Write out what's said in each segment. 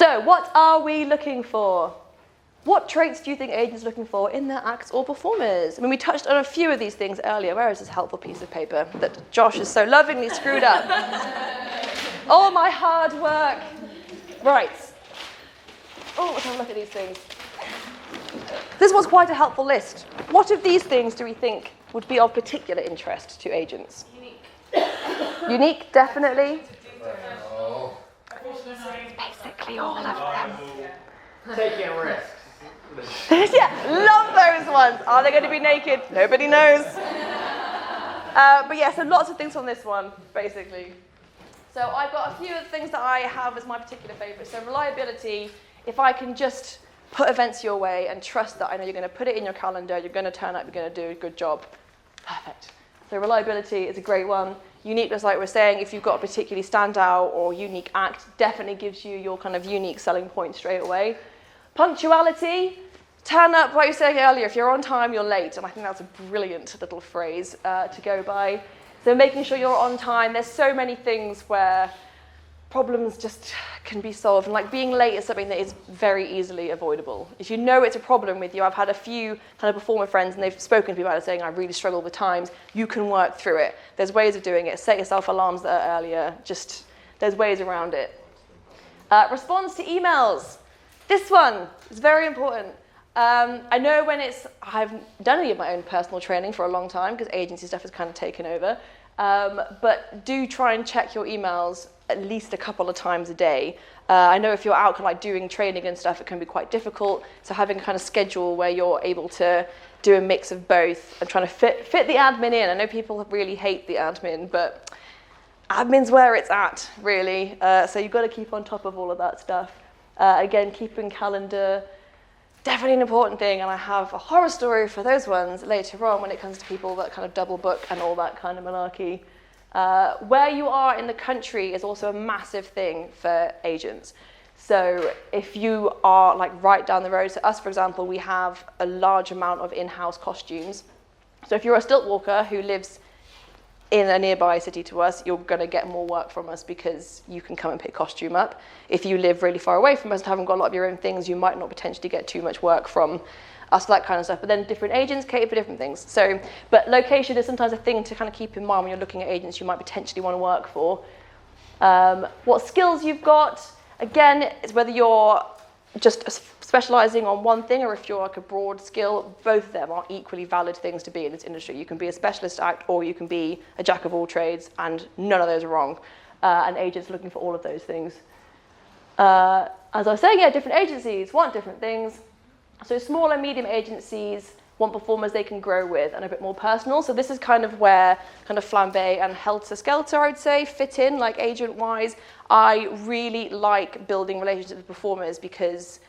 So what are we looking for? What traits do you think agents are looking for in their acts or performers? I mean, we touched on a few of these things earlier. Where is this helpful piece of paper that Josh has so lovingly screwed up? All my hard work. Right. Oh, let's have a look at these things. This was quite a helpful list. What of these things do we think would be of particular interest to agents? Unique, definitely. Basically all of them. Taking risks. Yeah, love those ones. Are they going to be naked? Nobody knows. But yeah, so lots of things on this one, basically. So I've got a few of the things that I have as my particular favourite. So reliability, if I can just put events your way and trust that I know you're going to put it in your calendar, you're going to turn up, you're going to do a good job. Perfect. So reliability is a great one. Uniqueness, like we're saying, if you've got a particularly standout or unique act, definitely gives you your kind of unique selling point straight away. Punctuality, turn up, like you were saying earlier, if you're on time, you're late. And I think that's a brilliant little phrase to go by. So making sure you're on time. There's so many things where problems just can be solved. And like being late is something that is very easily avoidable. If you know it's a problem with you, I've had a few kind of performer friends and they've spoken to me about it saying, I really struggle with times. You can work through it. There's ways of doing it. Set yourself alarms that are earlier. Just, there's ways around it. Response to emails. This one is very important. I know I've done any of my own personal training for a long time because agency stuff has kind of taken over. But do try and check your emails at least a couple of times a day. I know if you're out kind of like doing training and stuff, it can be quite difficult. So having a kind of schedule where you're able to do a mix of both and trying to fit the admin in. I know people really hate the admin, but admin's where it's at, really. So you've got to keep on top of all of that stuff. Again, keeping calendar, definitely an important thing, and I have a horror story for those ones later on when it comes to people that kind of double book and all that kind of malarkey. Where you are in the country is also a massive thing for agents. So if you are like right down the road, so us, for example, we have a large amount of in-house costumes. So if you're a stilt walker who lives in a nearby city to us, you're going to get more work from us because you can come and pick costume up. If you live really far away from us and haven't got a lot of your own things, you might not potentially get too much work from us, that kind of stuff. But then different agents cater for different things. So, but location is sometimes a thing to kind of keep in mind when you're looking at agents you might potentially want to work for. What skills you've got, again, is whether you're just specializing on one thing or if you're like a broad skill, both of them are equally valid things to be in this industry. You can be a specialist act or you can be a jack of all trades, and none of those are wrong. And agents are looking for all of those things. As I was saying, yeah, different agencies want different things. So small and medium agencies want performers they can grow with and a bit more personal. So this is kind of where kind of Flambe and Helter, Skelter, I'd say, fit in, like agent-wise. I really like building relationships with performers because,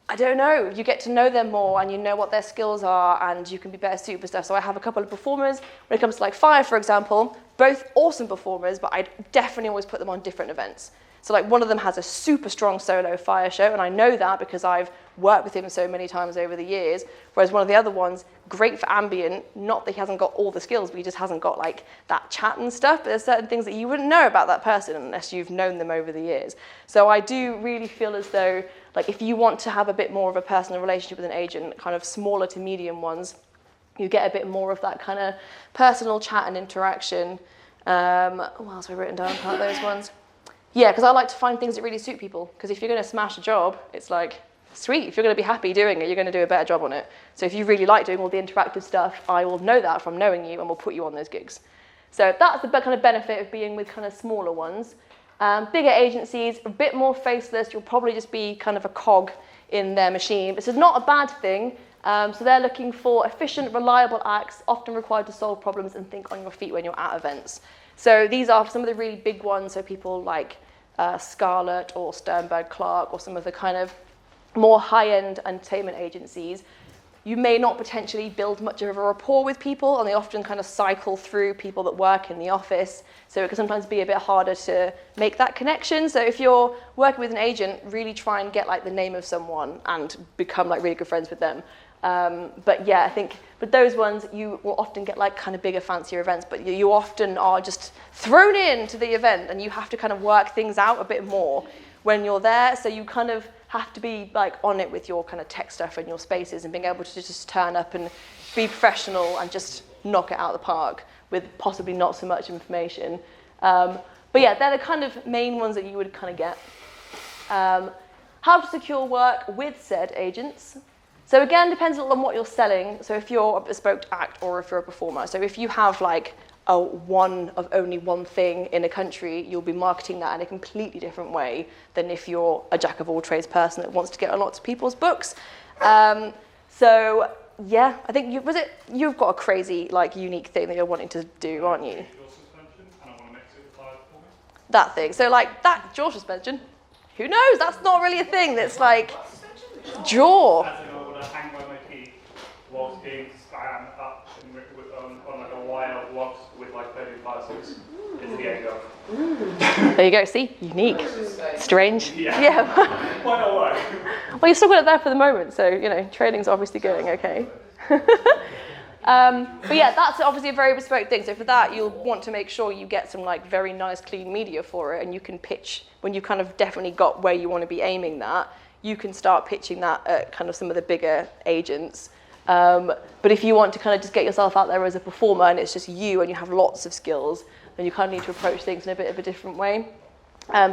I don't know, you get to know them more and you know what their skills are and you can be better suited for stuff. So I have a couple of performers. When it comes to like fire, for example, both awesome performers, but I'd definitely always put them on different events. So like one of them has a super strong solo fire show, and I know that because I've worked with him so many times over the years, whereas one of the other ones, great for ambient, not that he hasn't got all the skills, but he just hasn't got like that chat and stuff, but there's certain things that you wouldn't know about that person unless you've known them over the years. So I do really feel as though, like if you want to have a bit more of a personal relationship with an agent, kind of smaller to medium ones, you get a bit more of that kind of personal chat and interaction. What else have I written down about those ones? Yeah, because I like to find things that really suit people. Because if you're going to smash a job, it's like, sweet. If you're going to be happy doing it, you're going to do a better job on it. So if you really like doing all the interactive stuff, I will know that from knowing you and will put you on those gigs. So that's the kind of benefit of being with kind of smaller ones. Bigger agencies, a bit more faceless. You'll probably just be kind of a cog in their machine. This is not a bad thing. So they're looking for efficient, reliable acts, often required to solve problems and think on your feet when you're at events. So these are some of the really big ones, so people like Scarlett or Sternberg Clark or some of the kind of more high-end entertainment agencies. You may not potentially build much of a rapport with people, and they often kind of cycle through people that work in the office, so it can sometimes be a bit harder to make that connection. So if you're working with an agent, really try and get like the name of someone and become like really good friends with them. But yeah, I think with those ones, you will often get like kind of bigger, fancier events, but you often are just thrown into the event and you have to kind of work things out a bit more. when you're there. So you kind of have to be like on it with your kind of tech stuff and your spaces and being able to just turn up and be professional and just knock it out of the park with possibly not so much information. But yeah, they're the kind of main ones that you would kind of get. How to secure work with said agents. So again, depends a little on what you're selling. So if you're a bespoke act or if you're a performer. So if you have like one of only one thing in a country, you'll be marketing that in a completely different way than if you're a jack of all trades person that wants to get on lots of people's books. So yeah, I think you've got a crazy like unique thing that you're wanting to do, aren't you? That thing. So like that jaw suspension. Who knows? That's not really a thing. That's like jaw. As in, I would hang by my teeth whilst being spam up on like a wire with like 30 parcels. Is the end goal. There you go. See, unique, strange. Yeah. Why not work? Well, you've still got it there for the moment, so you know training's obviously going okay. But yeah, that's obviously a very bespoke thing. So for that, you'll want to make sure you get some like very nice, clean media for it, and you can pitch when you kind of definitely got where you want to be aiming that. You can start pitching that at kind of some of the bigger agents. But if you want to kind of just get yourself out there as a performer and it's just you and you have lots of skills, then you kind of need to approach things in a bit of a different way.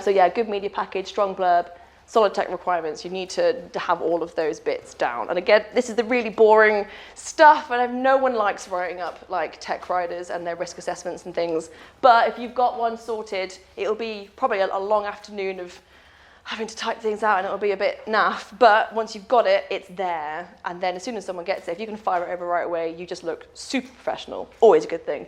So yeah, good media package, strong blurb, solid tech requirements. You need to have all of those bits down. And again, this is the really boring stuff, and no one likes writing up like tech writers and their risk assessments and things. But if you've got one sorted, it'll be probably a long afternoon of having to type things out and it'll be a bit naff, but once you've got it, it's there. And then as soon as someone gets it, if you can fire it over right away, you just look super professional. Always a good thing.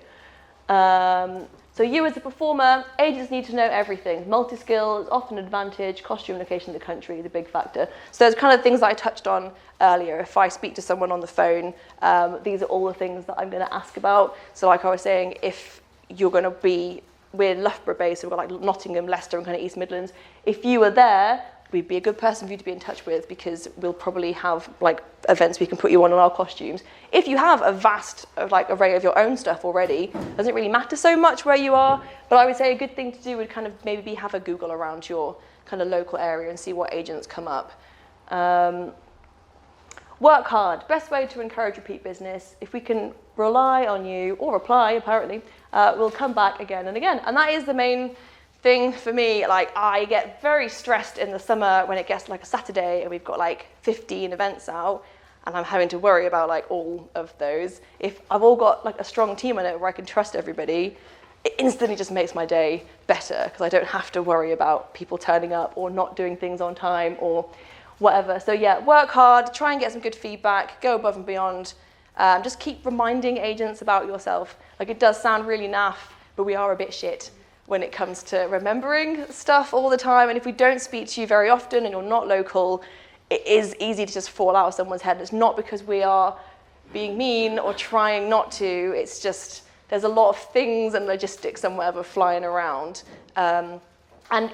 So you as a performer, agents need to know everything. Multi-skill is often an advantage, costume, location of the country, the big factor. So there's kind of things that I touched on earlier. If I speak to someone on the phone, these are all the things that I'm gonna ask about. So like I was saying, if you're gonna be, we're Loughborough based, so we've got like Nottingham, Leicester and kind of East Midlands. If you were there, we'd be a good person for you to be in touch with because we'll probably have like events we can put you on our costumes. If you have a vast like array of your own stuff already, it doesn't really matter so much where you are, but I would say a good thing to do would kind of maybe have a Google around your kind of local area and see what agents come up. Work hard. Best way to encourage repeat business. If we can rely on you, or reply apparently, we'll come back again and again. And that is the main thing for me. Like I get very stressed in the summer when it gets like a Saturday and we've got like 15 events out and I'm having to worry about like all of those. If I've all got like a strong team on it where I can trust everybody, it instantly just makes my day better because I don't have to worry about people turning up or not doing things on time or whatever. So yeah, work hard, try and get some good feedback, go above and beyond. Just keep reminding agents about yourself. Like it does sound really naff, but we are a bit shit when it comes to remembering stuff all the time. And if we don't speak to you very often and you're not local, it is easy to just fall out of someone's head. It's not because we are being mean or trying not to. It's just there's a lot of things and logistics and whatever flying around. And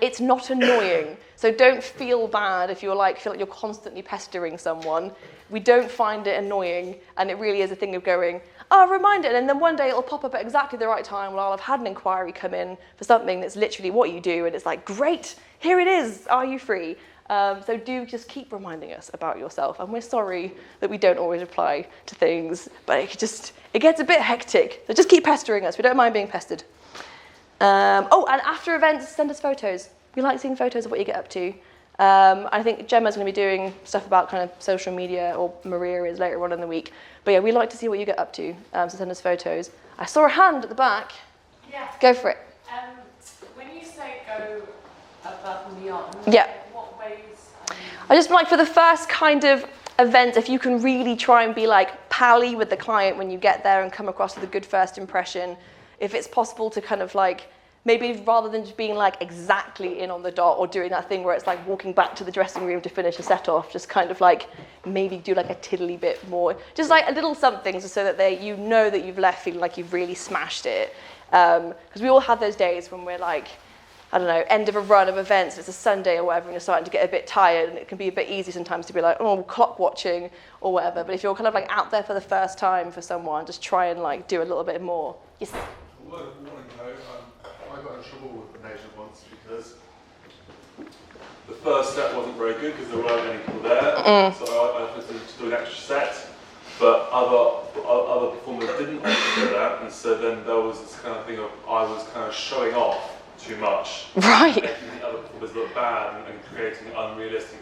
it's not annoying. So don't feel bad if feel like you're constantly pestering someone. We don't find it annoying, and it really is a thing of going, oh, remind it, and then one day it'll pop up at exactly the right time where I'll have had an inquiry come in for something that's literally what you do, and it's like, great, here it is, are you free? So do just keep reminding us about yourself, and we're sorry that we don't always reply to things, but it gets a bit hectic, so just keep pestering us, we don't mind being pestered. Oh, and after events, send us photos. We like seeing photos of what you get up to. I think Gemma's going to be doing stuff about kind of social media, or Maria is later on in the week. But yeah, we like to see what you get up to, so send us photos. I saw a hand at the back. Yeah. Go for it. When you say go above and beyond, yeah. What ways? I just like for the first kind of event, if you can really try and be like pally with the client when you get there and come across with a good first impression. If it's possible to kind of like, maybe rather than just being like exactly in on the dot or doing that thing where it's like walking back to the dressing room to finish a set off, just kind of like maybe do like a tiddly bit more, just like a little something so that you know that you've left feeling like you've really smashed it. Because we all have those days when we're like, I don't know, end of a run of events, it's a Sunday or whatever, and you're starting to get a bit tired, and it can be a bit easy sometimes to be like, oh, clock watching or whatever. But if you're kind of like out there for the first time for someone, just try and like do a little bit more. Yes. A word of warning though, I got in trouble with the nation once because the first set wasn't very good because there weren't any people there, so I had to do an extra set. But other performers didn't want to do that, and so then there was this kind of thing of I was kind of showing off too much, Right. making the other performers look bad and creating unrealistic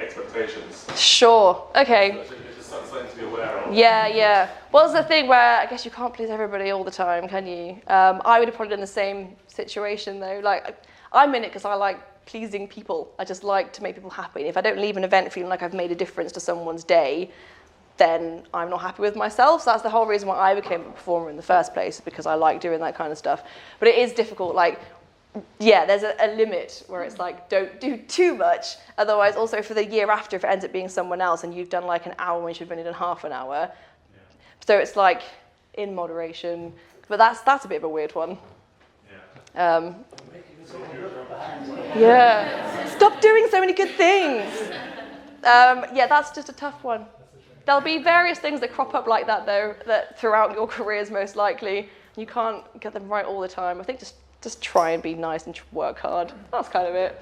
expectations. Sure. Okay. So it's just something to be aware of. Yeah. Well, it's the thing where I guess you can't please everybody all the time, can you? I would have probably done the same situation though. Like, I'm in it because I like pleasing people. I just like to make people happy. If I don't leave an event feeling like I've made a difference to someone's day, then I'm not happy with myself. So that's the whole reason why I became a performer in the first place, because I like doing that kind of stuff. But it is difficult. Like, yeah, there's a limit where it's like, don't do too much. Otherwise, also for the year after, if it ends up being someone else and you've done like an hour when you've only done half an hour. So it's like in moderation. But that's a bit of a weird one. Yeah. Stop doing so many good things. Yeah, that's just a tough one. There'll be various things that crop up like that, though, that throughout your careers, most likely. You can't get them right all the time. I think just try and be nice and work hard. That's kind of it.